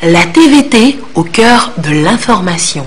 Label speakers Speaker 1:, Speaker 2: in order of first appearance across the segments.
Speaker 1: La TVT au cœur de l'information.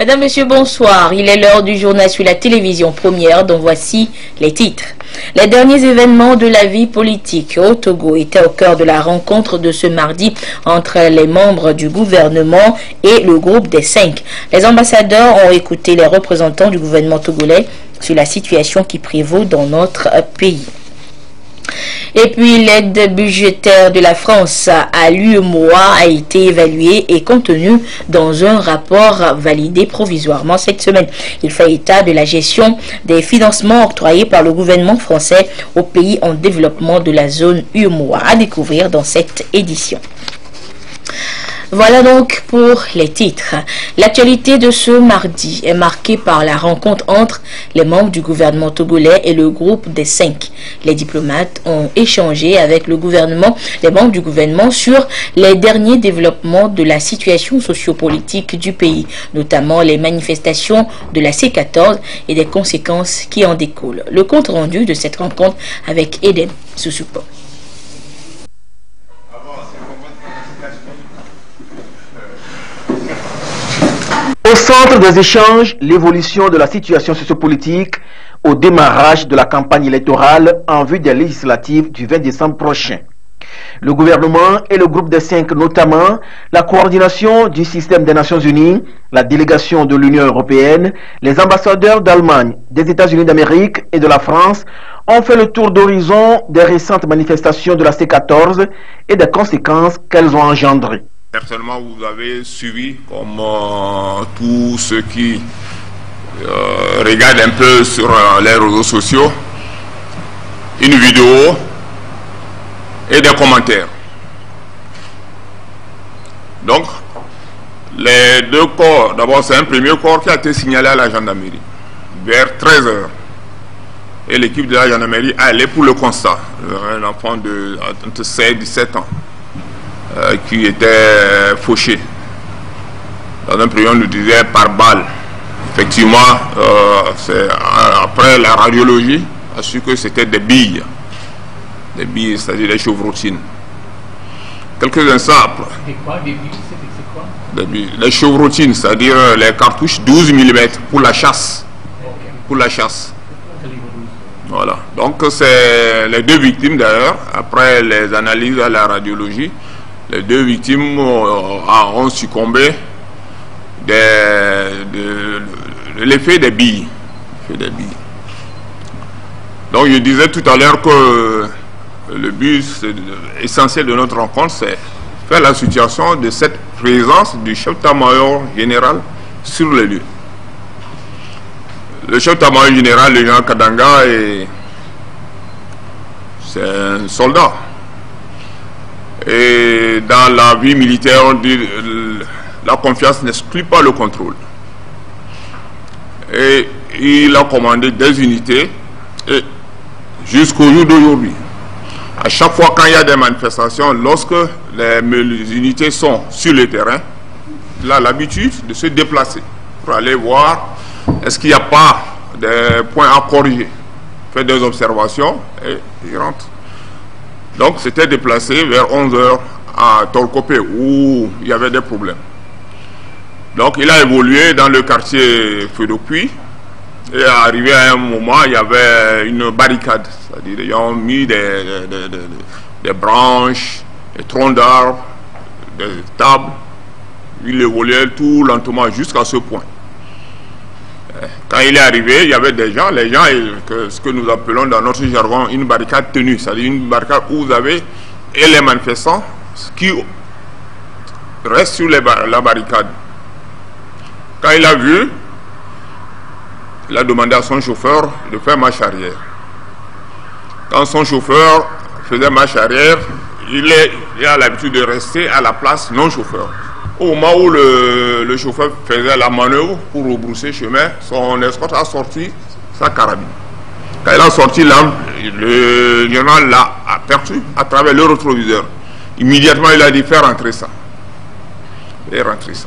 Speaker 2: Mesdames, Messieurs, bonsoir. Il est l'heure du journal sur la télévision première dont voici les titres. Les derniers événements de la vie politique au Togo étaient au cœur de la rencontre de ce mardi entre les membres du gouvernement et le groupe des 5. Les ambassadeurs ont écouté les représentants du gouvernement togolais sur la situation qui prévaut dans notre pays. Et puis l'aide budgétaire de la France à l'UEMOA a été évaluée et contenue dans un rapport validé provisoirement cette semaine. Il fait état de la gestion des financements octroyés par le gouvernement français aux pays en développement de la zone UEMOA, à découvrir dans cette édition. Voilà donc pour les titres. L'actualité de ce mardi est marquée par la rencontre entre les membres du gouvernement togolais et le groupe des 5. Les diplomates ont échangé avec le gouvernement, les membres du gouvernement sur les derniers développements de la situation sociopolitique du pays, notamment les manifestations de la C14 et des conséquences qui en découlent. Le compte rendu de cette rencontre avec Eden Sousoupo.
Speaker 3: Au centre des échanges, l'évolution de la situation sociopolitique au démarrage de la campagne électorale en vue des législatives du 20 décembre prochain. Le gouvernement et le groupe des 5 notamment, la coordination du système des Nations Unies, la délégation de l'Union européenne, les ambassadeurs d'Allemagne, des États-Unis d'Amérique et de la France ont fait le tour d'horizon des récentes manifestations de la C14 et des conséquences qu'elles ont engendrées.
Speaker 4: Certainement, vous avez suivi, comme tous ceux qui regardent un peu sur les réseaux sociaux, une vidéo et des commentaires. Donc, les deux corps, d'abord c'est un premier corps qui a été signalé à la gendarmerie vers 13 h. Et l'équipe de la gendarmerie est allée pour le constat. Un enfant de 16 et 17 ans. Qui était fauché. Dans un premier, on nous disait par balle. Effectivement, après la radiologie, a su que c'était des billes. Des billes, c'est-à-dire des chevrotines. Quelques instants après.
Speaker 5: Des quoi? Des billes? C'est quoi?
Speaker 4: Des billes. Les chevrotines, c'est-à-dire les cartouches 12 mm pour la chasse.
Speaker 5: Okay.
Speaker 4: Pour la chasse. Voilà. Donc, c'est les deux victimes d'ailleurs, après les analyses à la radiologie. Les deux victimes ont succombé de l'effet des billes. Donc je disais tout à l'heure que le but essentiel de notre rencontre, c'est faire la situation de cette présence du chef d'état-major général sur les lieux. Le chef d'état-major général, le général Kadanga, c'est un soldat. Et dans la vie militaire, on dit la confiance n'exclut pas le contrôle. Et il a commandé des unités et jusqu'au jour d'aujourd'hui. À chaque fois quand il y a des manifestations, lorsque les unités sont sur le terrain, il a l'habitude de se déplacer pour aller voir est-ce qu'il n'y a pas des points à corriger. Fait des observations et il rentre. Donc c'était déplacé vers 11 h à Tolkopé où il y avait des problèmes. Donc il a évolué dans le quartier Feu de Puy et arrivé à un moment il y avait une barricade. C'est-à-dire ils ont mis des branches, des troncs d'arbres, des tables. Il évoluait tout lentement jusqu'à ce point. Quand il est arrivé, il y avait des gens, les gens, ce que nous appelons dans notre jargon une barricade tenue, c'est-à-dire une barricade où vous avez et les manifestants qui restent sur la barricade. Quand il a vu, il a demandé à son chauffeur de faire marche arrière. Quand son chauffeur faisait marche arrière, il a l'habitude de rester à la place non chauffeur. Au moment où le chauffeur faisait la manœuvre pour rebrousser chemin, son escorte a sorti sa carabine. Quand il a sorti l'arme, le général l'a aperçu à travers le rétroviseur. Immédiatement, il a dit faire rentrer ça. Et rentrer ça.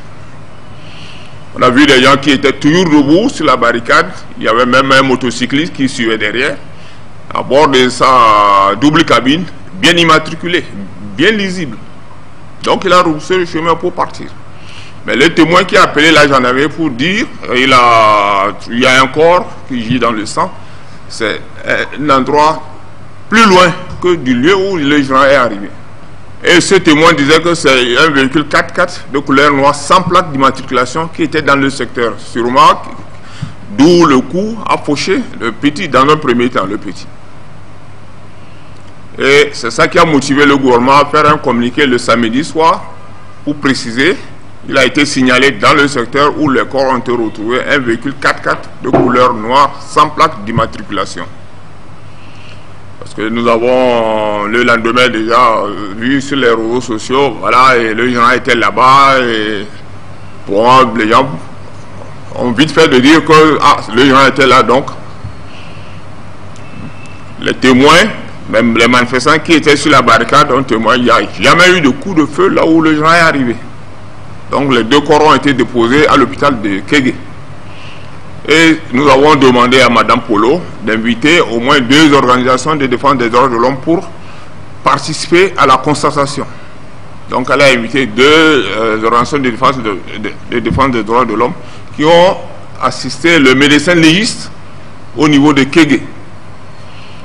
Speaker 4: On a vu des gens qui étaient toujours debout sur la barricade. Il y avait même un motocycliste qui suivait derrière, à bord de sa double cabine, bien immatriculé, bien lisible. Donc il a rebroussé le chemin pour partir. Mais le témoin qui a appelé la gendarmerie pour dire il y a un corps qui gît dans le sang, c'est un endroit plus loin que du lieu où le général est arrivé. Et ce témoin disait que c'est un véhicule 4x4 de couleur noire sans plaque d'immatriculation qui était dans le secteur. Sûrement, d'où le coup a fauché le petit, dans un premier temps, le petit. Et c'est ça qui a motivé le gouvernement à faire un communiqué le samedi soir pour préciser. Il a été signalé dans le secteur où les corps ont été retrouvés un véhicule 4x4 de couleur noire sans plaque d'immatriculation. Parce que nous avons le lendemain déjà vu sur les réseaux sociaux, voilà, et le général était là-bas, et pour moi, les gens ont vite fait de dire que le général était là, donc les témoins, même les manifestants qui étaient sur la barricade ont témoigné, il n'y a jamais eu de coup de feu là où le général est arrivé. Donc les deux corps ont été déposés à l'hôpital de Kégué. Et nous avons demandé à Mme Polo d'inviter au moins 2 organisations de défense des droits de l'homme pour participer à la constatation. Donc elle a invité 2 organisations de défense des droits de l'homme qui ont assisté le médecin légiste au niveau de Kégué.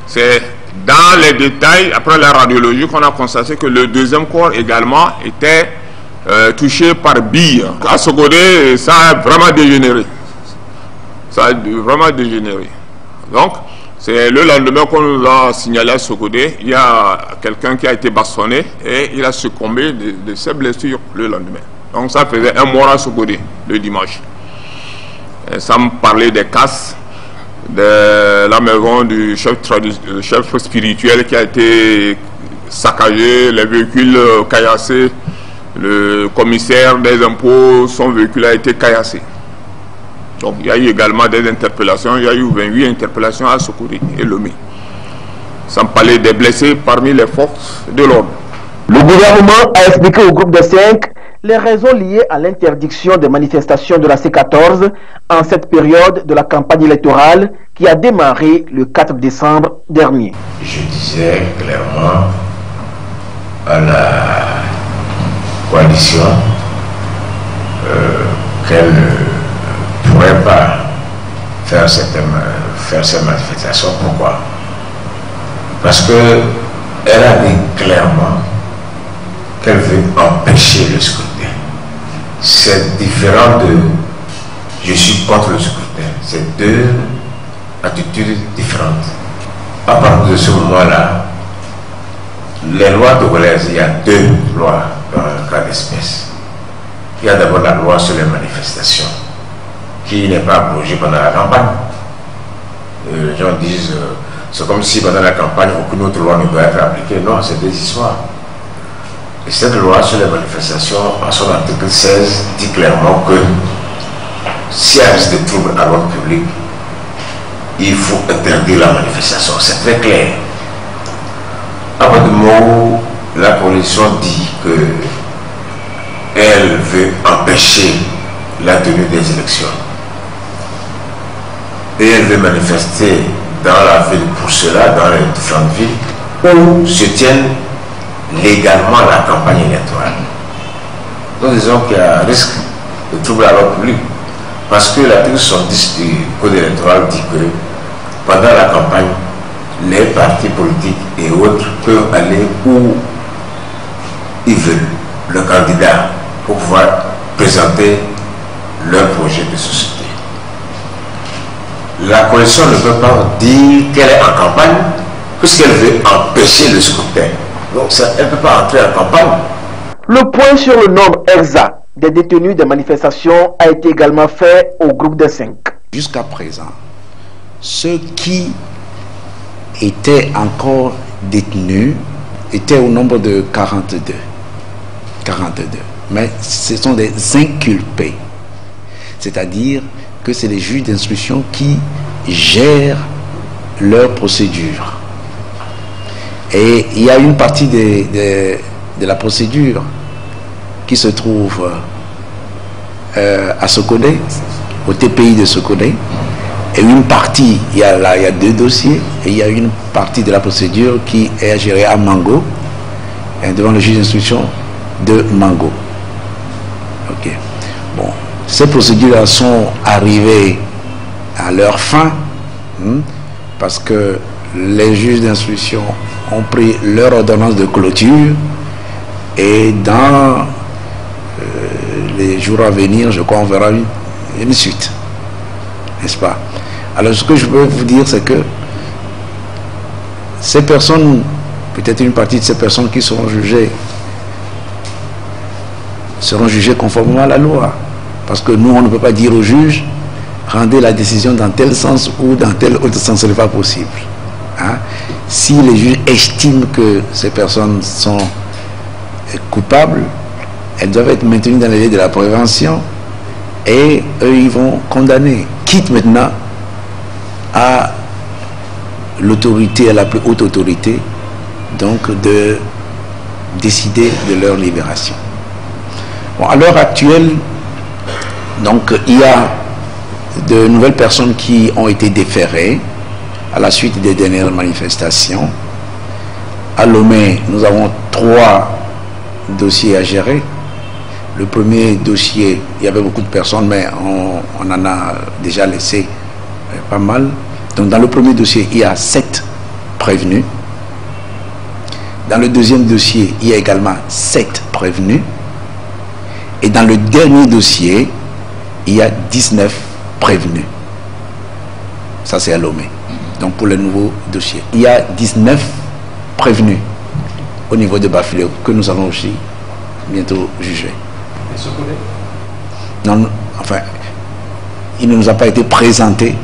Speaker 4: C'est dans les détails, après la radiologie, qu'on a constaté que le deuxième corps également était touché par bille. À Sogodé, ça a vraiment dégénéré. Ça a vraiment dégénéré. Donc, c'est le lendemain qu'on nous a signalé à Sogodé, il y a quelqu'un qui a été bastonné et il a succombé de ses blessures le lendemain. Donc, ça faisait un mois à Sogodé, le dimanche. Et ça me parlait des casses de la maison du chef spirituel qui a été saccagé, les véhicules caillassés, le commissaire des impôts, son véhicule a été caillassé. Donc il y a eu également des interpellations, il y a eu 28 interpellations à Sokodé et Lomé. Sans parler des blessés parmi les forces de l'ordre.
Speaker 3: Le gouvernement a expliqué au groupe de 5 les raisons liées à l'interdiction des manifestations de la C14 en cette période de la campagne électorale qui a démarré le 4 décembre dernier.
Speaker 6: Je disais clairement à la coalition qu'elle ne pourrait pas faire cette manifestation. Pourquoi? Parce qu'elle a dit clairement qu'elle veut empêcher le scrutin. C'est différent de je suis contre le scrutin. C'est 2 attitudes différentes. À partir de ce moment-là, les lois togolaises, il y a 2 lois dans le cas d'espèce. Il y a d'abord la loi sur les manifestations, qui n'est pas abrogée pendant la campagne. Les gens disent, c'est comme si pendant la campagne, aucune autre loi ne doit être appliquée. Non, c'est 2 histoires. Et cette loi sur les manifestations, en son article 16, dit clairement que s'il y a risque de troubles à l'ordre public, il faut interdire la manifestation. C'est très clair. À part de mots, la coalition dit qu'elle veut empêcher la tenue des élections. Et elle veut manifester dans la ville pour cela, dans les différentes villes, où se tiennent légalement la campagne électorale. Nous disons qu'il y a un risque de trouble à l'ordre public. Parce que l'article 70 du Code électoral dit que pendant la campagne, les partis politiques et autres peuvent aller où ils veulent, le candidat, pour pouvoir présenter leur projet de société. La coalition ne peut pas dire qu'elle est en campagne puisqu'elle veut empêcher le scrutin. Donc elle ne peut pas entrer en campagne.
Speaker 3: Le point sur le nombre exact des détenus des manifestations a été également fait au groupe des 5.
Speaker 7: Jusqu'à présent, ceux qui étaient encore détenus étaient au nombre de 42. mais ce sont des inculpés. C'est-à-dire que c'est les juges d'instruction qui gèrent leur procédure. Et il y a une partie de la procédure qui se trouve à Sokodé, au TPI de Sokodé, et une partie, il y a 2 dossiers, et il y a une partie de la procédure qui est gérée à Mango, devant le juge d'instruction de Mango. Ok. Bon, ces procédures sont arrivées à leur fin, parce que les juges d'instruction ont pris leur ordonnance de clôture, et dans les jours à venir, je crois, on verra une suite, n'est-ce pas? Alors, ce que je peux vous dire, c'est que ces personnes, peut-être une partie de ces personnes qui seront jugées conformément à la loi. Parce que nous, on ne peut pas dire aux juges, rendez la décision dans tel sens ou dans tel autre sens, ce n'est pas possible. Hein? Si les juges estiment que ces personnes sont coupables, elles doivent être maintenues dans les délais de la prévention, et eux, ils vont condamner. Quitte maintenant à l'autorité, à la plus haute autorité, donc de décider de leur libération. Bon, à l'heure actuelle, donc il y a de nouvelles personnes qui ont été déférées à la suite des dernières manifestations. À Lomé, nous avons 3 dossiers à gérer. Le premier dossier, il y avait beaucoup de personnes, mais on en a déjà laissé pas mal. Donc dans le premier dossier, il y a 7 prévenus. Dans le deuxième dossier, il y a également 7 prévenus. Et dans le dernier dossier, il y a 19 prévenus. Ça, c'est à Lomé. Donc pour le nouveau dossier, il y a 19 prévenus au niveau de Bafilé que nous allons aussi bientôt juger.
Speaker 5: Et ce collègue?
Speaker 7: Non, enfin, il ne nous a pas été présenté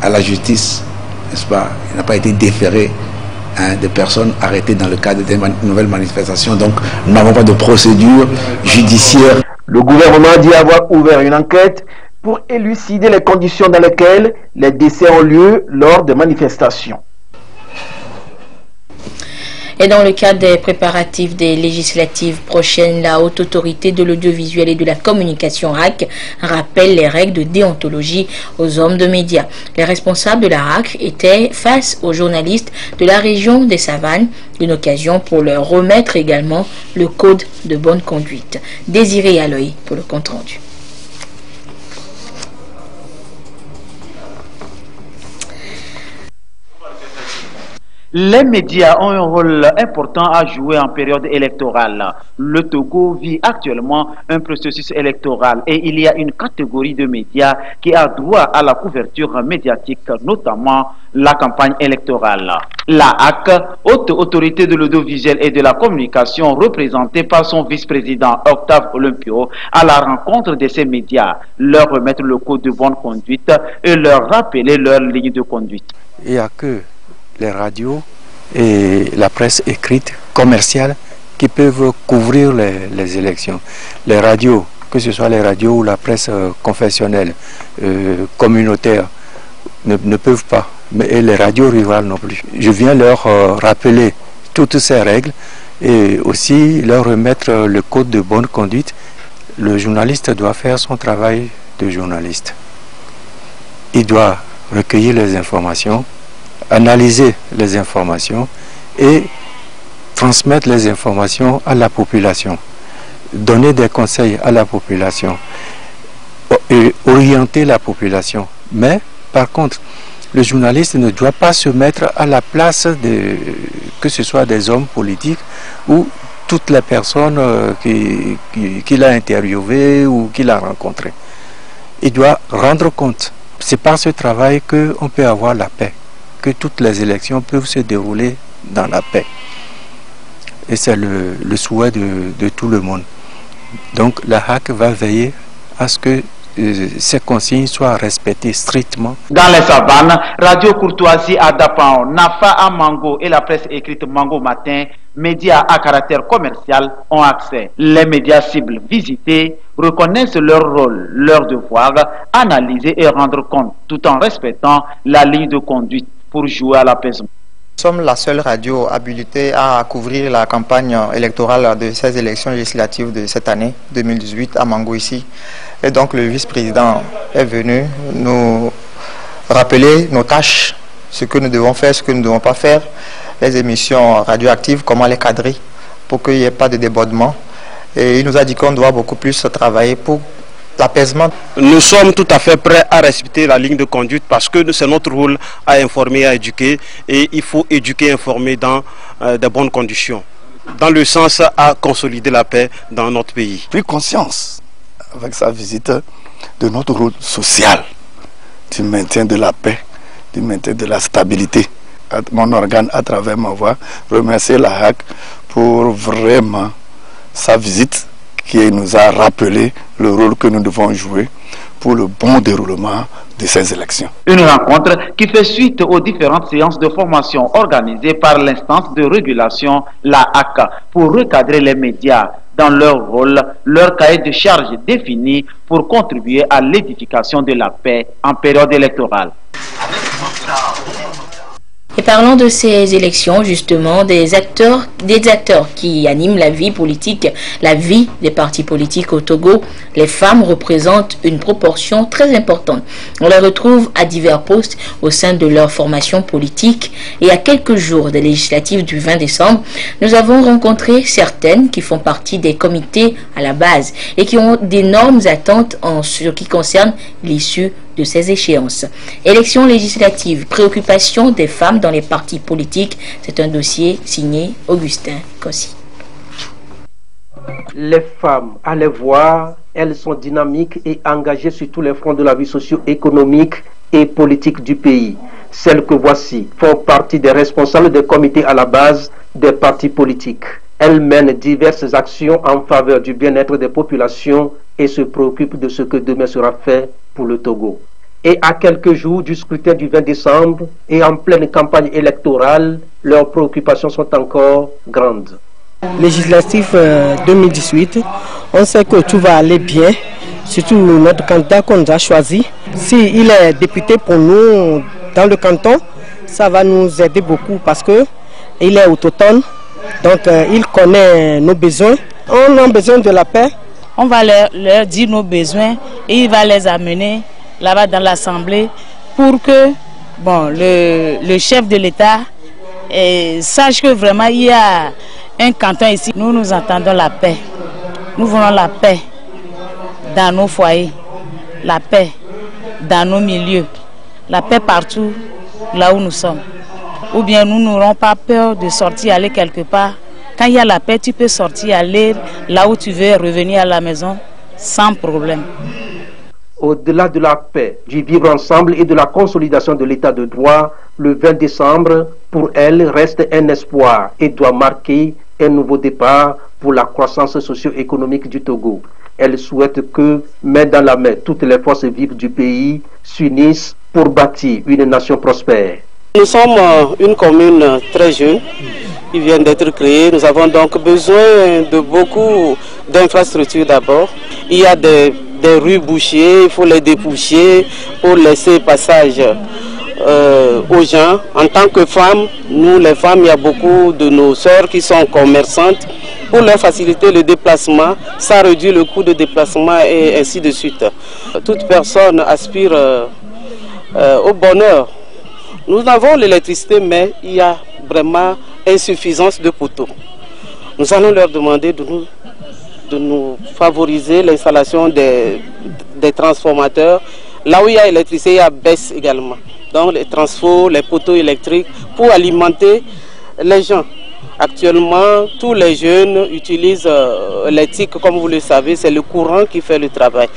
Speaker 7: à la justice, n'est-ce pas? Il n'a pas été déféré de personnes arrêtées dans le cadre des nouvelles manifestations. Donc, nous n'avons pas de procédure judiciaire.
Speaker 3: Le gouvernement dit avoir ouvert une enquête pour élucider les conditions dans lesquelles les décès ont lieu lors des manifestations.
Speaker 2: Et dans le cadre des préparatifs des législatives prochaines, la Haute Autorité de l'Audiovisuel et de la Communication RAC rappelle les règles de déontologie aux hommes de médias. Les responsables de la RAC étaient face aux journalistes de la région des Savanes, une occasion pour leur remettre également le code de bonne conduite. Désiré Aloy pour le compte rendu.
Speaker 8: Les médias ont un rôle important à jouer en période électorale. Le Togo vit actuellement un processus électoral et il y a une catégorie de médias qui a droit à la couverture médiatique, notamment la campagne électorale. La HAC, Haute Autorité de l'Audiovisuel et de la Communication, représentée par son vice-président Octave Olympio, à la rencontre de ces médias, leur remettre le code de bonne conduite et leur rappeler leur ligne de conduite.
Speaker 9: Il n'y a que les radios et la presse écrite commerciale qui peuvent couvrir les élections. Les radios, que ce soit les radios ou la presse confessionnelle, communautaire, ne peuvent pas, et les radios rurales non plus. Je viens leur rappeler toutes ces règles et aussi leur remettre le code de bonne conduite. Le journaliste doit faire son travail de journaliste. Il doit recueillir les informations, analyser les informations et transmettre les informations à la population, donner des conseils à la population et orienter la population. Mais par contre, le journaliste ne doit pas se mettre à la place que ce soit des hommes politiques ou toutes les personnes qu'il a interviewées ou qu'il a rencontrées. Il doit rendre compte. C'est par ce travail qu'on peut avoir la paix, que toutes les élections peuvent se dérouler dans la paix. Et c'est le souhait de tout le monde. Donc la HAC va veiller à ce que ces consignes soient respectées strictement.
Speaker 8: Dans les savanes, Radio Courtoisie à Dapao, Nafa à Mango et la presse écrite Mango Matin, médias à caractère commercial, ont accès. Les médias cibles visités reconnaissent leur rôle, leur devoir, analyser et rendre compte, tout en respectant la ligne de conduite pour jouer à l'apaisement.
Speaker 10: Nous sommes la seule radio habilitée à couvrir la campagne électorale de ces élections législatives de cette année 2018 à Mango ici. Et donc le vice-président est venu nous rappeler nos tâches, ce que nous devons faire, ce que nous ne devons pas faire, les émissions radioactives, comment les cadrer pour qu'il n'y ait pas de débordement. Et il nous a dit qu'on doit beaucoup plus travailler pour l'apaisement.
Speaker 11: Nous sommes tout à fait prêts à respecter la ligne de conduite parce que c'est notre rôle à informer, à éduquer, et il faut éduquer et informer dans de bonnes conditions, dans le sens à consolider la paix dans notre pays.
Speaker 7: Pris conscience avec sa visite de notre rôle social, du maintien de la paix, du maintien de la stabilité. Mon organe, à travers ma voix, remercier la HAC pour vraiment sa visite qui nous a rappelé le rôle que nous devons jouer pour le bon déroulement de ces élections. Une
Speaker 8: rencontre qui fait suite aux différentes séances de formation organisées par l'instance de régulation, la HAC, pour recadrer les médias dans leur rôle, leur cahier de charges défini pour contribuer à l'édification de la paix en période électorale.
Speaker 2: Et parlons de ces élections, justement, des acteurs qui animent la vie politique, la vie des partis politiques au Togo. Les femmes représentent une proportion très importante. On les retrouve à divers postes au sein de leur formation politique. Et à quelques jours des législatives du 20 décembre, nous avons rencontré certaines qui font partie des comités à la base et qui ont d'énormes attentes en ce qui concerne l'issue de ces échéances. Élections législatives, préoccupation des femmes dans les partis politiques, c'est un dossier signé Augustin Kossi.
Speaker 12: Les femmes, à les voir, elles sont dynamiques et engagées sur tous les fronts de la vie socio-économique et politique du pays. Celles que voici font partie des responsables des comités à la base des partis politiques. Elles mènent diverses actions en faveur du bien-être des populations et se préoccupent de ce que demain sera fait pour le Togo. Et à quelques jours du scrutin du 20 décembre et en pleine campagne électorale, leurs préoccupations sont encore grandes.
Speaker 13: Législatif 2018, on sait que tout va aller bien, surtout notre candidat qu'on a choisi. S'il est député pour nous dans le canton, ça va nous aider beaucoup parce qu'il est autochtone, donc il connaît nos besoins. On a besoin de la paix.
Speaker 14: On va leur dire nos besoins et il va les amener là-bas dans l'Assemblée pour que le chef de l'État sache que vraiment il y a un canton ici. Nous entendons la paix. Nous voulons la paix dans nos foyers, la paix dans nos milieux, la paix partout là où nous sommes. Ou bien nous n'aurons pas peur de sortir, aller quelque part. Quand il y a la paix, tu peux sortir, aller là où tu veux, revenir à la maison sans problème.
Speaker 12: Au-delà de la paix, du vivre ensemble et de la consolidation de l'état de droit, le 20 décembre, pour elle, reste un espoir et doit marquer un nouveau départ pour la croissance socio-économique du Togo. Elle souhaite que, main dans la main, toutes les forces vives du pays s'unissent pour bâtir une nation prospère.
Speaker 15: Nous sommes une commune très jeune qui vient d'être créée. Nous avons donc besoin de beaucoup d'infrastructures d'abord. Il y a des rues bouchées, il faut les déboucher pour laisser passage aux gens. En tant que femmes, nous les femmes, il y a beaucoup de nos sœurs qui sont commerçantes. Pour leur faciliter le déplacement, ça réduit le coût de déplacement et ainsi de suite. Toute personne aspire au bonheur. Nous avons l'électricité, mais il y a vraiment insuffisance de poteaux. Nous allons leur demander de nous favoriser l'installation des transformateurs. Là où il y a électricité, il y a baisse également. Donc les transfos, les poteaux électriques pour alimenter les gens. Actuellement, tous les jeunes utilisent l'électrique, comme vous le savez, c'est le courant qui fait le travail.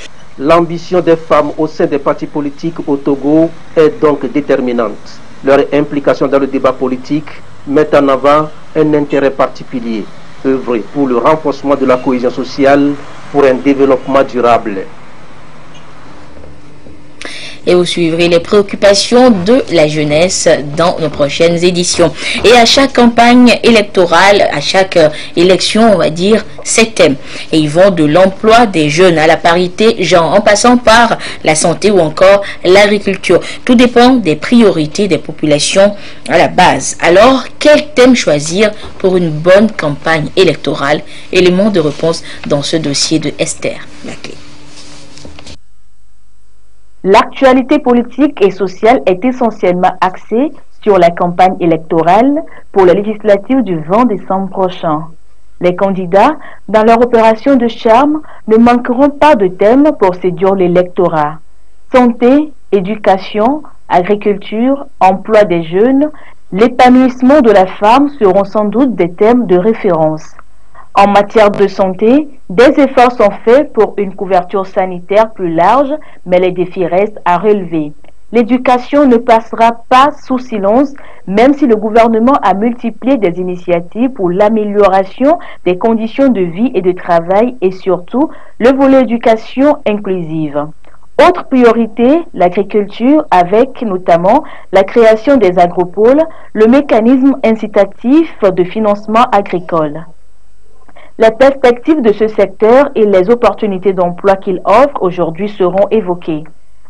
Speaker 12: L'ambition des femmes au sein des partis politiques au Togo est donc déterminante. Leur implication dans le débat politique met en avant un intérêt particulier, œuvrer pour le renforcement de la cohésion sociale pour un développement durable.
Speaker 2: et vous suivrez les préoccupations de la jeunesse dans nos prochaines éditions. Et à chaque campagne électorale, à chaque élection, on va dire, 7 thèmes. Et ils vont de l'emploi des jeunes à la parité genre, en passant par la santé ou encore l'agriculture. Tout dépend des priorités des populations à la base. Alors, quel thème choisir pour une bonne campagne électorale? Élément de réponse dans ce dossier de Esther Laclé.
Speaker 16: L'actualité politique et sociale est essentiellement axée sur la campagne électorale pour les législatives du 20 décembre prochain. Les candidats, dans leur opération de charme, ne manqueront pas de thèmes pour séduire l'électorat. Santé, éducation, agriculture, emploi des jeunes, l'épanouissement de la femme seront sans doute des thèmes de référence. En matière de santé, des efforts sont faits pour une couverture sanitaire plus large, mais les défis restent à relever. L'éducation ne passera pas sous silence, même si le gouvernement a multiplié des initiatives pour l'amélioration des conditions de vie et de travail et surtout le volet éducation inclusive. Autre priorité, l'agriculture avec notamment la création des agropoles, le mécanisme incitatif de financement agricole. Les perspectives de ce secteur et les opportunités d'emploi qu'il offre aujourd'hui seront évoquées.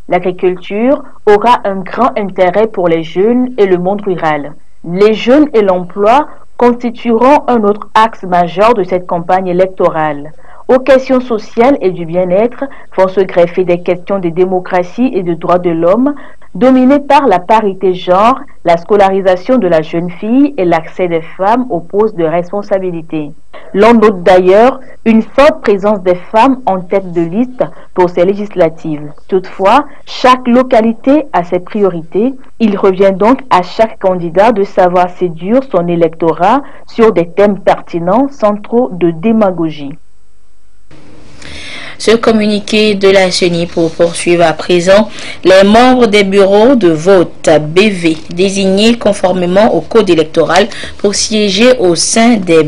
Speaker 16: L'agriculture aura un grand intérêt pour les jeunes et le monde rural. Les jeunes et l'emploi constitueront un autre axe majeur de cette campagne électorale. Aux questions sociales et du bien-être vont se greffer des questions de démocratie et de droits de l'homme, dominées par la parité genre, la scolarisation de la jeune fille et l'accès des femmes aux postes de responsabilité. L'on note d'ailleurs une forte présence des femmes en tête de liste pour ces législatives. Toutefois, chaque localité a ses priorités. Il revient donc à chaque candidat de savoir séduire son électorat sur des thèmes pertinents sans trop de démagogie.
Speaker 2: Ce communiqué de la CENI pour poursuivre à présent, les membres des bureaux de vote BV désignés conformément au code électoral pour siéger au sein des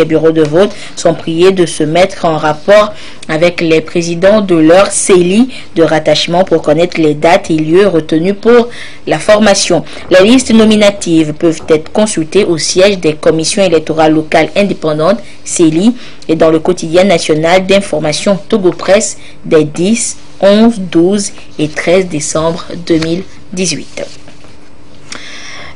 Speaker 2: bureaux de vote sont priés de se mettre en rapport avec les présidents de leur CELI de rattachement pour connaître les dates et lieux retenus pour la formation. Les listes nominatives peuvent être consultées au siège des commissions électorales locales indépendantes CELI et dans le quotidien national d'information Togo Presse des 10, 11, 12 et 13 décembre 2018.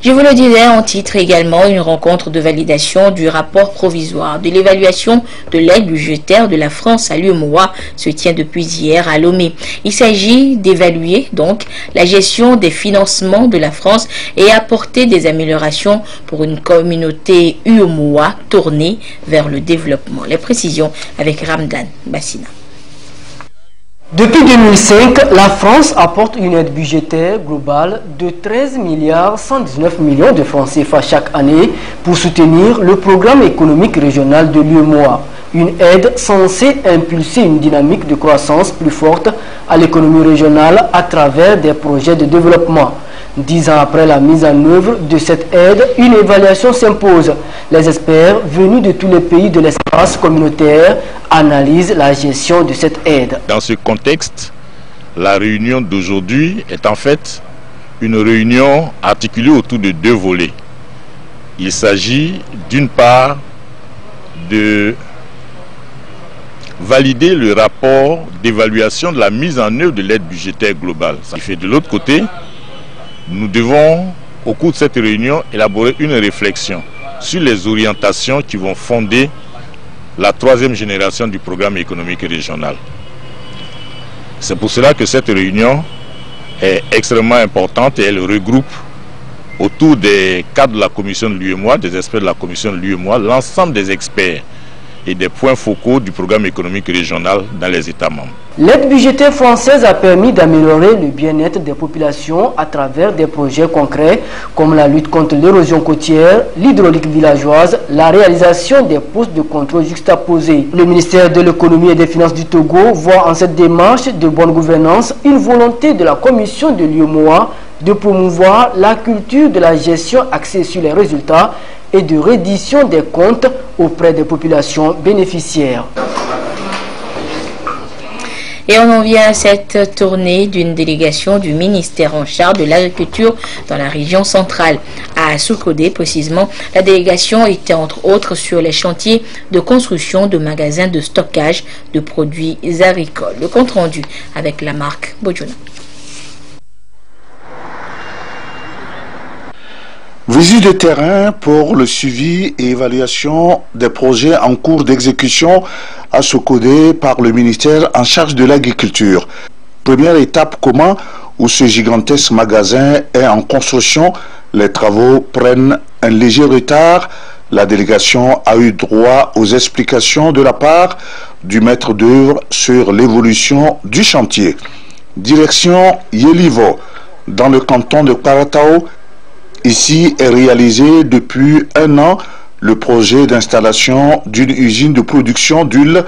Speaker 2: Je vous le disais en titre également, une rencontre de validation du rapport provisoire de l'évaluation de l'aide budgétaire de la France à l'UEMOA se tient depuis hier à Lomé. Il s'agit d'évaluer donc la gestion des financements de la France et apporter des améliorations pour une communauté UEMOA tournée vers le développement. Les précisions avec Ramdan Bassina.
Speaker 17: Depuis 2005, la France apporte une aide budgétaire globale de 13 milliards 119 millions de francs CFA chaque année pour soutenir le programme économique régional de l'UEMOA. Une aide censée impulser une dynamique de croissance plus forte à l'économie régionale à travers des projets de développement. 10 ans après la mise en œuvre de cette aide, une évaluation s'impose. Les experts venus de tous les pays de l'espace communautaire analysent la gestion de cette aide.
Speaker 18: Dans ce contexte, la réunion d'aujourd'hui est en fait une réunion articulée autour de deux volets. Il s'agit d'une part de valider le rapport d'évaluation de la mise en œuvre de l'aide budgétaire globale. Ça fait de l'autre côté, nous devons, au cours de cette réunion, élaborer une réflexion sur les orientations qui vont fonder la troisième génération du programme économique régional. C'est pour cela que cette réunion est extrêmement importante et elle regroupe autour des cadres de la commission de l'UEMOA, des experts de la commission de l'UEMOA, l'ensemble des experts et des points focaux du programme économique régional dans les États membres.
Speaker 17: L'aide budgétaire française a permis d'améliorer le bien-être des populations à travers des projets concrets comme la lutte contre l'érosion côtière, l'hydraulique villageoise, la réalisation des postes de contrôle juxtaposés. Le ministère de l'économie et des finances du Togo voit en cette démarche de bonne gouvernance une volonté de la commission de l'UEMOA de promouvoir la culture de la gestion axée sur les résultats et de reddition des comptes auprès des populations bénéficiaires.
Speaker 2: Et on en vient à cette tournée d'une délégation du ministère en charge de l'agriculture dans la région centrale. À Soukodé, précisément, la délégation était entre autres sur les chantiers de construction de magasins de stockage de produits agricoles. Le compte rendu avec la marque Bojuna.
Speaker 19: Visite de terrain pour le suivi et évaluation des projets en cours d'exécution à Soukodé par le ministère en charge de l'agriculture. Première étape, comment où ce gigantesque magasin est en construction, les travaux prennent un léger retard. La délégation a eu droit aux explications de la part du maître d'œuvre sur l'évolution du chantier. Direction Yelivo, dans le canton de Paratao. Ici est réalisé depuis 1 an le projet d'installation d'une usine de production d'huile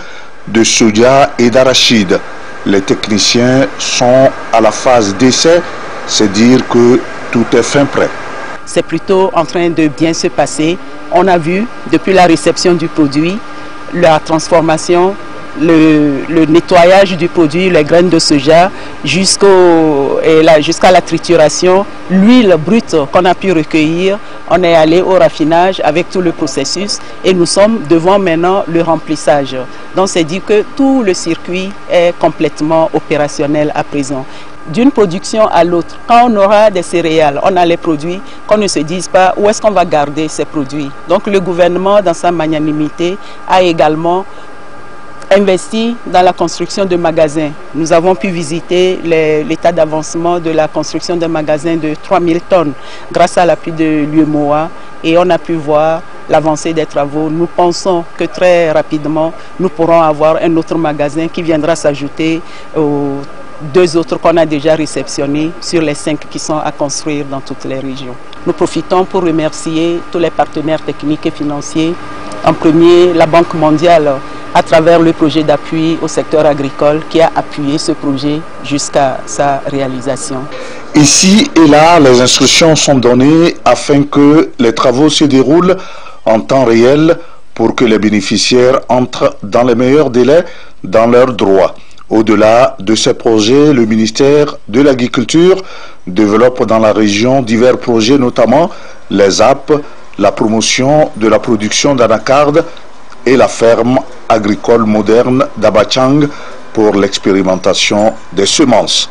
Speaker 19: de soja et d'arachide. Les techniciens sont à la phase d'essai, c'est dire que tout est fin prêt.
Speaker 20: C'est plutôt en train de bien se passer. On a vu depuis la réception du produit, la transformation, le nettoyage du produit, les graines de soja, jusqu'à la trituration, l'huile brute qu'on a pu recueillir. On est allé au raffinage avec tout le processus et nous sommes devant maintenant le remplissage. Donc c'est dit que tout le circuit est complètement opérationnel à présent. D'une production à l'autre, quand on aura des céréales, on a les produits, qu'on ne se dise pas où est-ce qu'on va garder ces produits. Donc le gouvernement, dans sa magnanimité, a également investi dans la construction de magasins. Nous avons pu visiter l'état d'avancement de la construction d'un magasin de 3000 tonnes grâce à l'appui de l'UEMOA et on a pu voir l'avancée des travaux. Nous pensons que très rapidement, nous pourrons avoir un autre magasin qui viendra s'ajouter aux 2 autres qu'on a déjà réceptionnés sur les 5 qui sont à construire dans toutes les régions. Nous profitons pour remercier tous les partenaires techniques et financiers. En premier, la Banque mondiale, à travers le projet d'appui au secteur agricole qui a appuyé ce projet jusqu'à sa réalisation.
Speaker 19: Ici et là, les instructions sont données afin que les travaux se déroulent en temps réel pour que les bénéficiaires entrent dans les meilleurs délais dans leurs droits. Au-delà de ces projets, le ministère de l'Agriculture développe dans la région divers projets, notamment les APP, la promotion de la production d'anacarde et la ferme agricole moderne d'Abachang pour l'expérimentation des semences.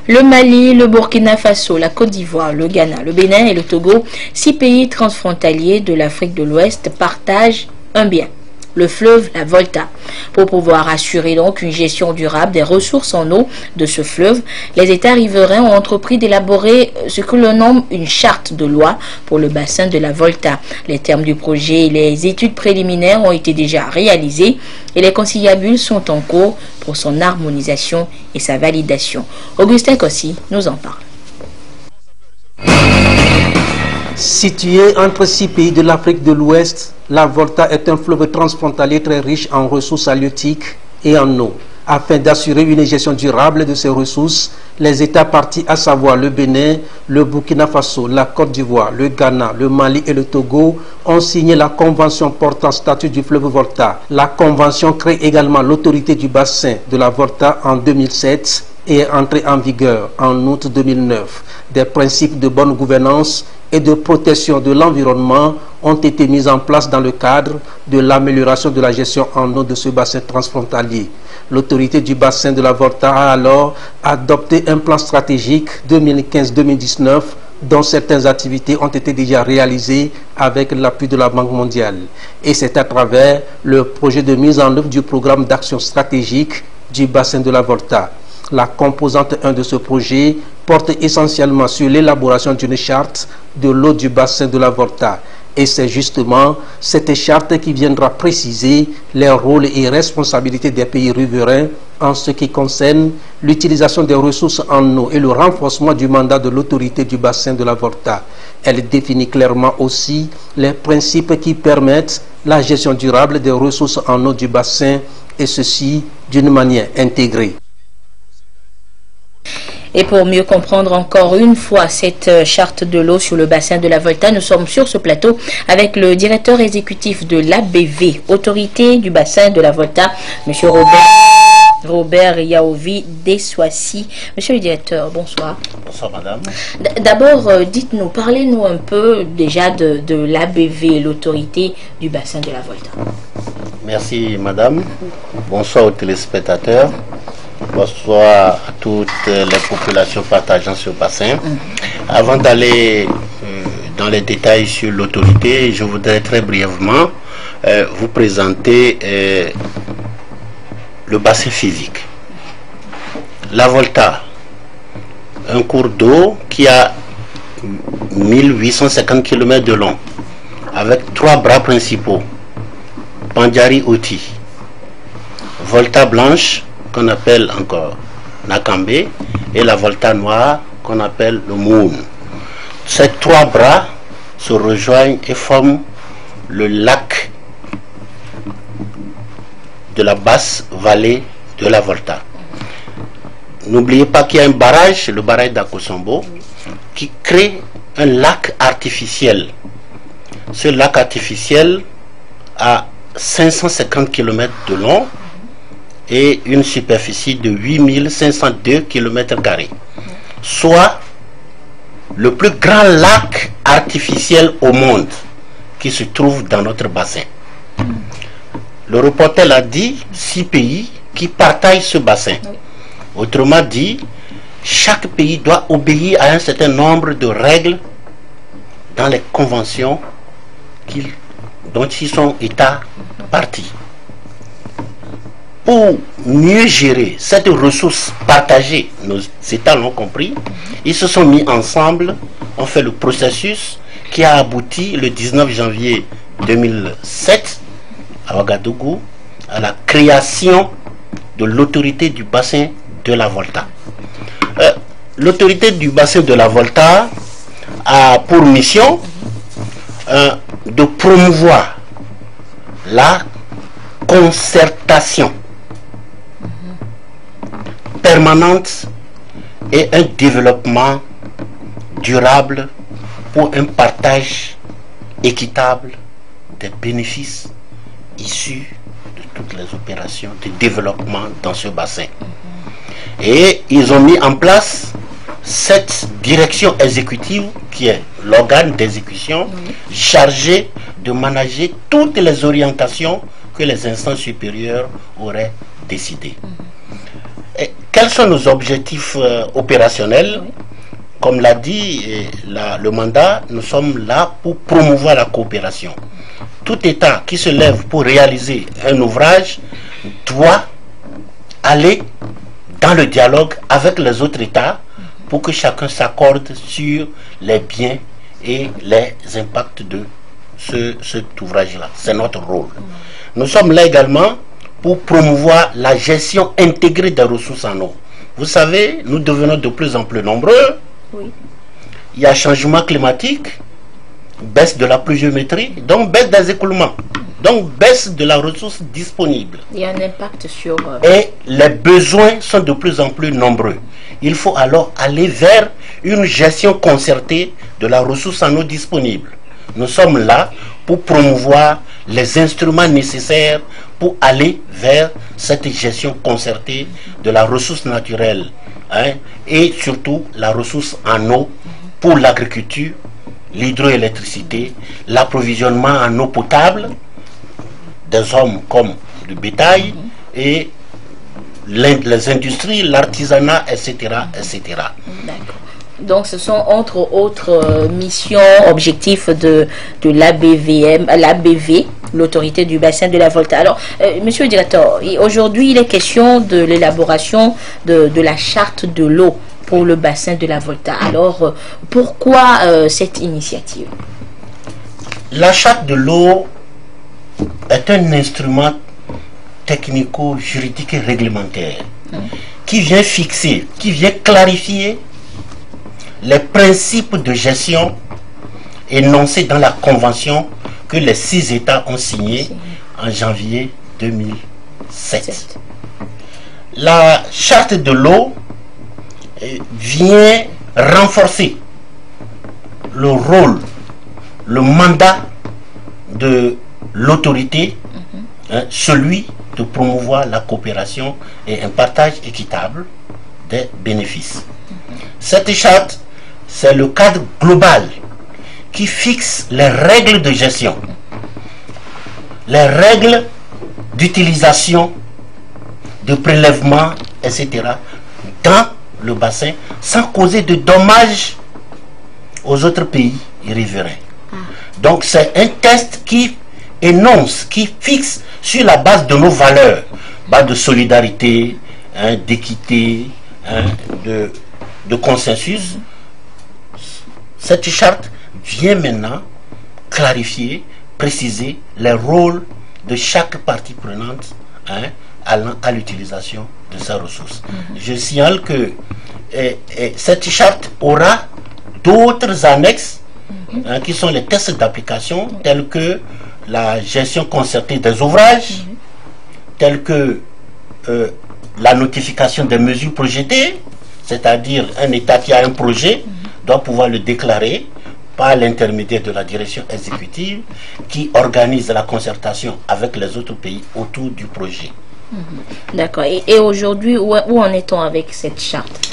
Speaker 2: Le Mali, le Burkina Faso, la Côte d'Ivoire, le Ghana, le Bénin et le Togo, 6 pays transfrontaliers de l'Afrique de l'Ouest partagent un bien, le fleuve, la Volta. Pour pouvoir assurer donc une gestion durable des ressources en eau de ce fleuve, les États riverains ont entrepris d'élaborer ce que l'on nomme une charte de loi pour le bassin de la Volta. Les termes du projet et les études préliminaires ont été déjà réalisés et les conciliabules sont en cours pour son harmonisation et sa validation. Augustin Kossi nous en parle.
Speaker 12: Situé entre 6 pays de l'Afrique de l'Ouest, la Volta est un fleuve transfrontalier très riche en ressources halieutiques et en eau. Afin d'assurer une gestion durable de ces ressources, les États partis, à savoir le Bénin, le Burkina Faso, la Côte d'Ivoire, le Ghana, le Mali et le Togo, ont signé la convention portant statut du fleuve Volta. La convention crée également l'autorité du bassin de la Volta en 2007 et est entrée en vigueur en août 2009. Des principes de bonne gouvernance et de protection de l'environnement ont été mis en place dans le cadre de l'amélioration de la gestion en eau de ce bassin transfrontalier. L'autorité du bassin de la Volta a alors adopté un plan stratégique 2015-2019 dont certaines activités ont été déjà réalisées avec l'appui de la Banque mondiale. Et c'est à travers le projet de mise en œuvre du programme d'action stratégique du bassin de la Volta. La composante 1 de ce projet porte essentiellement sur l'élaboration d'une charte de l'eau du bassin de la Volta. Et c'est justement cette charte qui viendra préciser les rôles et responsabilités des pays riverains en ce qui concerne l'utilisation des ressources en eau et le renforcement du mandat de l'autorité du bassin de la Volta. Elle définit clairement aussi les principes qui permettent la gestion durable des ressources en eau du bassin, et ceci d'une manière intégrée.
Speaker 2: Et pour mieux comprendre encore une fois cette charte de l'eau sur le bassin de la Volta, nous sommes sur ce plateau avec le directeur exécutif de l'ABV, autorité du bassin de la Volta, M. Robert Yaovi Dessoissi. Monsieur le directeur, bonsoir.
Speaker 21: Bonsoir madame.
Speaker 2: D'abord, dites-nous, parlez-nous un peu déjà de l'ABV, l'autorité du bassin de la Volta.
Speaker 21: Merci madame. Bonsoir aux téléspectateurs. Bonsoir à toutes les populations partageant ce bassin. Avant d'aller dans les détails sur l'autorité, je voudrais très brièvement vous présenter le bassin physique. La Volta, un cours d'eau qui a 1850 km de long, avec 3 bras principaux, Pandjari Oti, Volta blanche, qu'on appelle encore Nakambe, et la Volta noire, qu'on appelle le Moon. Ces 3 bras se rejoignent et forment le lac de la basse vallée de la Volta. N'oubliez pas qu'il y a un barrage, le barrage d'Akosombo, qui crée un lac artificiel. Ce lac artificiel a 550 km de long et une superficie de 8502 km², soit le plus grand lac artificiel au monde qui se trouve dans notre bassin. Le reporter l'a dit, 6 pays qui partagent ce bassin. Autrement dit, chaque pays doit obéir à un certain nombre de règles dans les conventions dont ils sont États partis. Pour mieux gérer cette ressource partagée, nos États l'ont compris, ils se sont mis ensemble, ont fait le processus qui a abouti le 19 janvier 2007 à Ouagadougou à la création de l'autorité du bassin de la Volta. L'autorité du bassin de la Volta a pour mission de promouvoir la concertation permanente et un développement durable pour un partage équitable des bénéfices issus de toutes les opérations de développement dans ce bassin. Et ils ont mis en place cette direction exécutive qui est l'organe d'exécution chargé de manager toutes les orientations que les instances supérieures auraient décidées. Et quels sont nos objectifs opérationnels? Comme l'a dit le mandat, nous sommes là pour promouvoir la coopération. Tout État qui se lève pour réaliser un ouvrage doit aller dans le dialogue avec les autres États pour que chacun s'accorde sur les biens et les impacts de cet ouvrage-là. C'est notre rôle. Nous sommes là également pour promouvoir la gestion intégrée des ressources en eau. Vous savez, nous devenons de plus en plus nombreux.
Speaker 2: Oui.
Speaker 21: Il y a changement climatique, baisse de la pluviométrie, donc baisse des écoulements, donc baisse de la ressource disponible.
Speaker 2: Il y a un impact sur...
Speaker 21: Et les besoins sont de plus en plus nombreux. Il faut alors aller vers une gestion concertée de la ressource en eau disponible. Nous sommes là pour promouvoir les instruments nécessaires pour aller vers cette gestion concertée de la ressource naturelle, et surtout la ressource en eau pour l'agriculture, l'hydroélectricité, l'approvisionnement en eau potable des hommes comme du bétail et les industries, l'artisanat, etc., etc.
Speaker 2: D'accord. Donc ce sont entre autres missions, objectifs de l'ABV, l'autorité du bassin de la Volta. Alors, monsieur le directeur, aujourd'hui il est question de l'élaboration de la charte de l'eau pour le bassin de la Volta. Alors, pourquoi cette initiative?
Speaker 21: La charte de l'eau est un instrument technico-juridique et réglementaire qui vient fixer, qui vient clarifier les principes de gestion énoncés dans la convention que les 6 États ont signée en janvier 2007. La charte de l'eau vient renforcer le rôle, le mandat de l'autorité, celui de promouvoir la coopération et un partage équitable des bénéfices. Cette charte, c'est le cadre global qui fixe les règles de gestion, les règles d'utilisation, de prélèvement, etc. dans le bassin sans causer de dommages aux autres pays riverains. Donc c'est un texte qui énonce, qui fixe sur la base de nos valeurs, base de solidarité, d'équité, de consensus. Cette charte vient maintenant clarifier, préciser les rôles de chaque partie prenante allant à l'utilisation de ces ressources. Je signale que cette charte aura d'autres annexes qui sont les tests d'application tels que la gestion concertée des ouvrages, tels que la notification des mesures projetées, c'est-à-dire un État qui a un projet doit pouvoir le déclarer par l'intermédiaire de la direction exécutive qui organise la concertation avec les autres pays autour du projet.
Speaker 2: D'accord. Et aujourd'hui, où en est-on avec cette charte?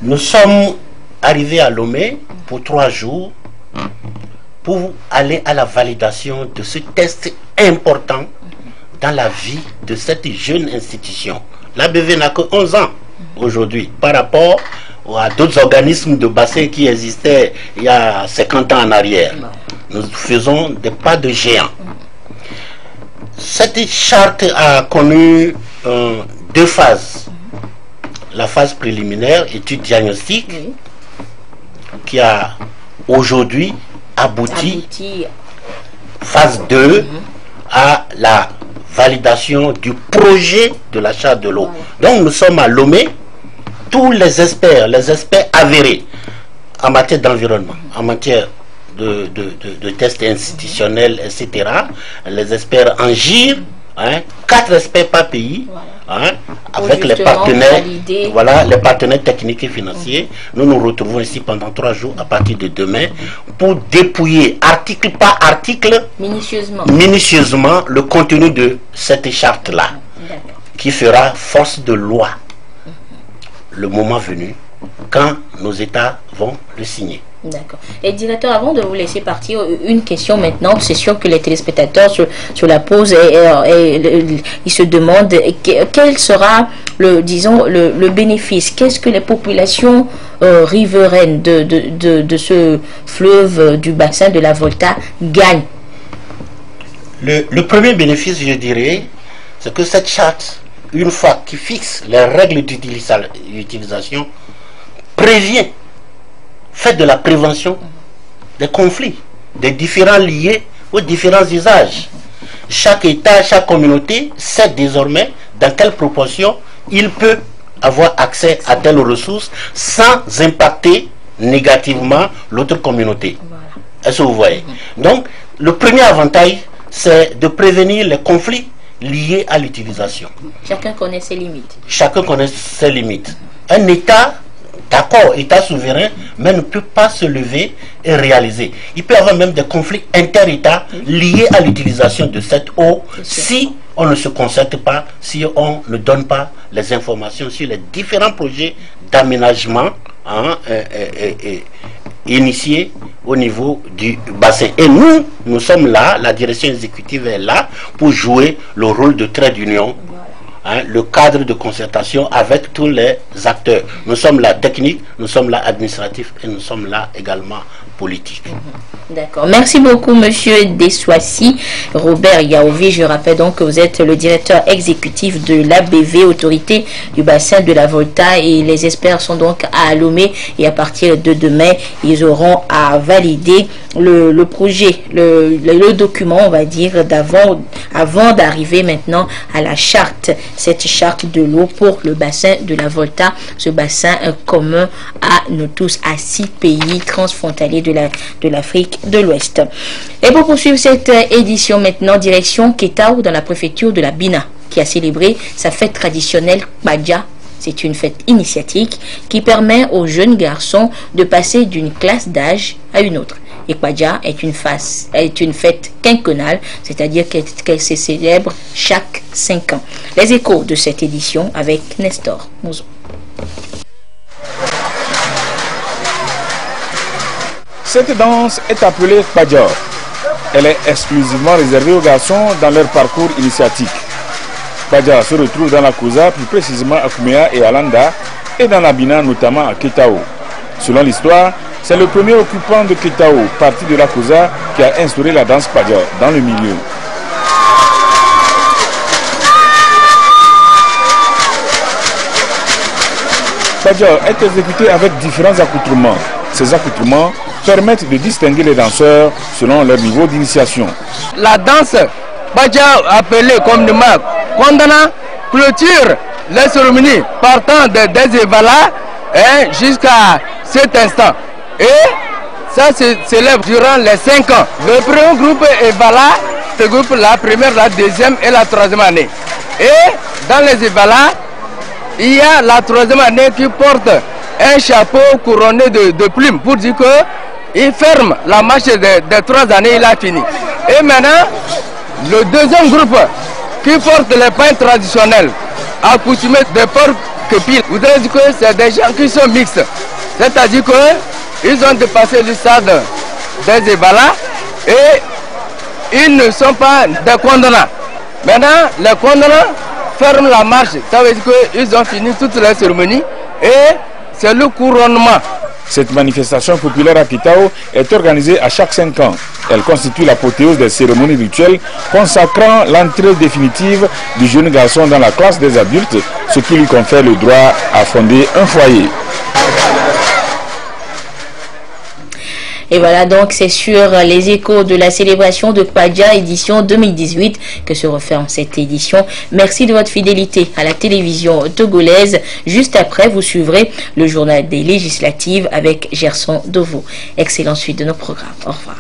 Speaker 21: Nous sommes arrivés à Lomé pour 3 jours pour aller à la validation de ce test important dans la vie de cette jeune institution. L'ABV n'a que 11 ans aujourd'hui par rapport à d'autres organismes de bassin qui existaient il y a 50 ans en arrière. Nous faisons des pas de géant. Cette charte a connu 2 phases. La phase préliminaire, étude diagnostique, qui a aujourd'hui abouti, phase 2, à la validation du projet de la charte de l'eau. Donc nous sommes à Lomé, tous les experts avérés en matière d'environnement, en matière de tests institutionnels, etc. Les experts en GIR, 4 experts par pays, avec les partenaires, les partenaires techniques et financiers. Nous nous retrouvons ici pendant 3 jours à partir de demain pour dépouiller article par article minutieusement le contenu de cette charte-là, qui fera force de loi le moment venu, quand nos États vont le signer.
Speaker 2: D'accord. Et directeur, avant de vous laisser partir, une question maintenant. C'est sûr que les téléspectateurs sur la pause ils se demandent quel sera le bénéfice. Qu'est-ce que les populations riveraines de ce fleuve du bassin de la Volta gagnent?
Speaker 21: Le premier bénéfice, je dirais, c'est que cette charte, une fois qu'il fixe les règles d'utilisation, prévient, fait de la prévention des conflits, des différends liés aux différents usages. Chaque État, chaque communauté sait désormais dans quelle proportion il peut avoir accès à telles ressources sans impacter négativement l'autre communauté. Est-ce que vous voyez? Donc, le premier avantage, c'est de prévenir les conflits liés à l'utilisation.
Speaker 2: Chacun connaît ses limites.
Speaker 21: Chacun connaît ses limites. Un État, d'accord, État souverain, mais ne peut pas se lever et réaliser. Il peut y avoir même des conflits inter-États liés à l'utilisation de cette eau si on ne se concerte pas, si on ne donne pas les informations sur les différents projets d'aménagement initiés au niveau du bassin. Et nous sommes là, la direction exécutive est là pour jouer le rôle de trait d'union, le cadre de concertation avec tous les acteurs. Nous sommes là techniques, nous sommes là administratifs et nous sommes là également politiques.
Speaker 2: D'accord. Merci beaucoup, monsieur Dessoissi. Robert Yaovi, je rappelle donc que vous êtes le directeur exécutif de l'ABV, autorité du bassin de la Volta, et les experts sont donc à Lomé et à partir de demain, ils auront à valider le projet, le document, on va dire, avant d'arriver maintenant à la charte, cette charte de l'eau pour le bassin de la Volta, ce bassin commun à nous tous, à 6 pays transfrontaliers de l'Afrique de l'Ouest. Et pour poursuivre cette édition maintenant, direction Ketao dans la préfecture de la Bina, qui a célébré sa fête traditionnelle Badja. C'est une fête initiatique qui permet aux jeunes garçons de passer d'une classe d'âge à une autre. Ekpadja est une fête quinquennale, c'est-à-dire qu'elle se célèbre chaque 5 ans. Les échos de cette édition avec Nestor Mouzo.
Speaker 1: Cette danse est appelée Ekpadja. Elle est exclusivement réservée aux garçons dans leur parcours initiatique. Ekpadja se retrouve dans la Kosa, plus précisément à Kouméa et à Landa, et dans la Bina, notamment à Ketao. Selon l'histoire, c'est le premier occupant de Ketao, parti de la Kosa, qui a instauré la danse Ekpadja dans le milieu. Ekpadja est exécuté avec différents accoutrements. Ces accoutrements permettent de distinguer les danseurs selon leur niveau d'initiation.
Speaker 22: La danse Ekpadja, appelée communément Kondana, clôture les cérémonies partant des Evala jusqu'à cet instant. Et ça se célèbre durant les 5 ans. Le premier groupe Evala regroupe la première, la deuxième et la troisième année. Et dans les Evala, il y a la troisième année qui porte un chapeau couronné de plumes pour dire qu'il ferme la marche des 3 années, il a fini. Et maintenant, le deuxième groupe qui porte les pains traditionnels accoutumés de porc kepil, vous devez dire que c'est des gens qui sont mixtes. C'est-à-dire qu'ils ont dépassé le stade des Evala et ils ne sont pas des condamnants. Maintenant, les condamnants ferment la marche. Ça veut dire qu'ils ont fini toutes les cérémonies et c'est le couronnement.
Speaker 1: Cette manifestation populaire à Ketao est organisée à chaque 5 ans. Elle constitue l'apothéose des cérémonies rituelles consacrant l'entrée définitive du jeune garçon dans la classe des adultes, ce qui lui confère le droit à fonder un foyer.
Speaker 2: Et voilà donc, c'est sur les échos de la célébration de Ekpadja édition 2018 que se referme cette édition. Merci de votre fidélité à la télévision togolaise. Juste après, vous suivrez le journal des législatives avec Gerson Dovo. Excellente suite de nos programmes. Au revoir.